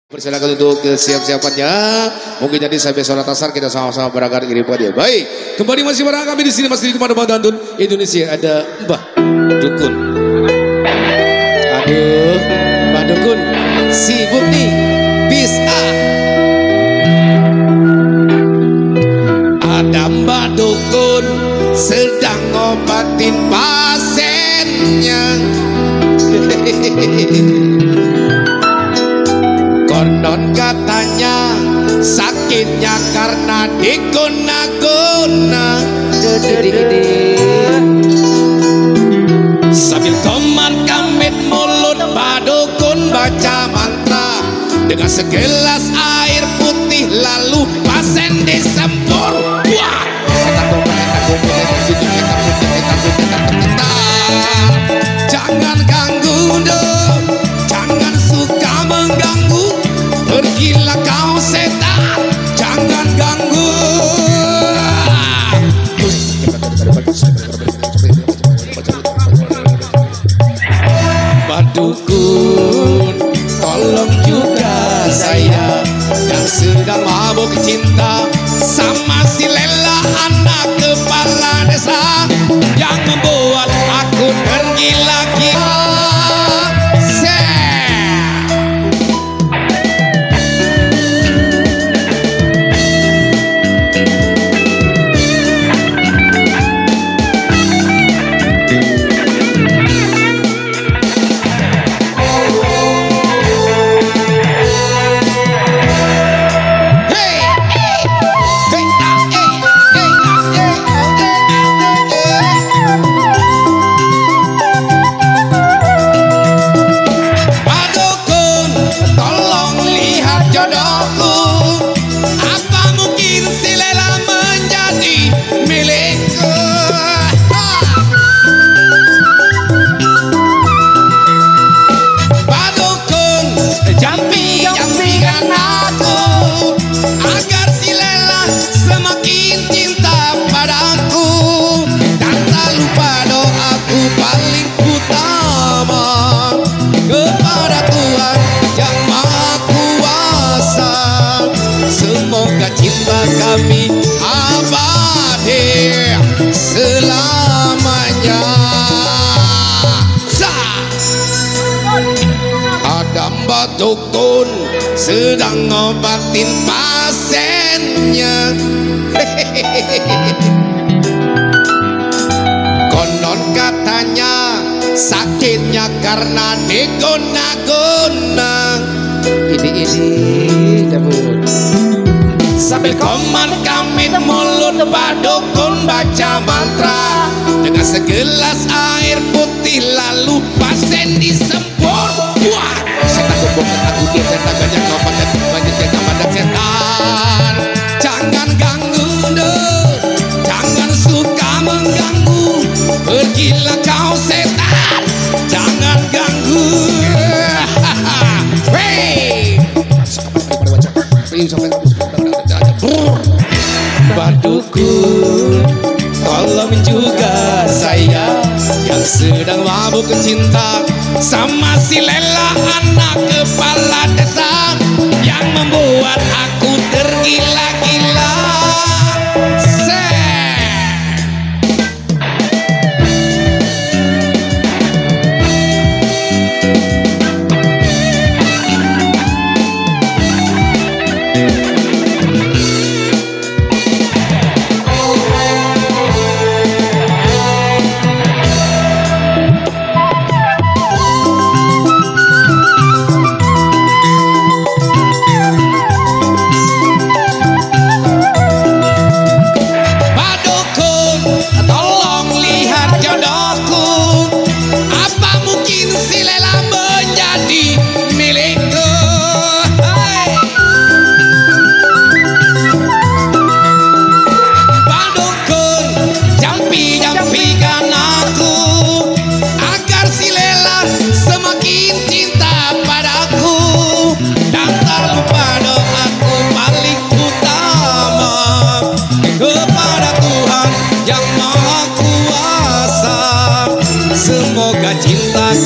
Persilakan untuk kesiap-siapannya. Mungkin jadi sampai sholat asar kita sama-sama berangkat kirim dia. Baik, kembali masih bareng kami di sini masih di Taman Dantun Indonesia. Ada Mbah Dukun. Aduh, Mbah Dukun sibuk nih. Bisa. Ada Mbah Dukun sedang ngobatin pasiennya. Konon katanya sakitnya karena diguna-guna. Sambil komat kamit mulut Mbah Dukun baca mantra dengan segelas air putih lalu pasien disembur. Wah! Jangan ganggu dong, jangan suka mengganggu. Pergilah kau setan, jangan ganggu. Mbah Dukun, tolong juga saya yang sedang mabuk cinta sama si Lela anak kepala desa yang membuat aku tergila-gila. Kami abadi selamanya. Ada Mbah Dukun sedang ngobatin pasiennya. Konon katanya sakitnya karena diguna-guna. Ini cabut. Sambil komat kamit mulut Mbah Dukun baca mantra dengan segelas air putih lalu pasien disembur. Wah, setan kumpul takut dia setan banyak kapan dan banyak setan pada setan. Jangan ganggu dong, jangan suka mengganggu. Pergilah kau setan, jangan ganggu. Hey, Mbah Dukun, tolong juga saya yang sedang mabuk cinta sama si Lela anak kepala desa yang membuat aku tergila-gila.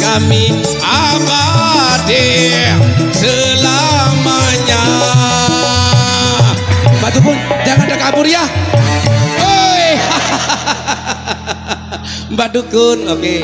kami abadi selama Mbak Dukun, jangan ada kabur ya. Oi. Mbak Dukun, oke.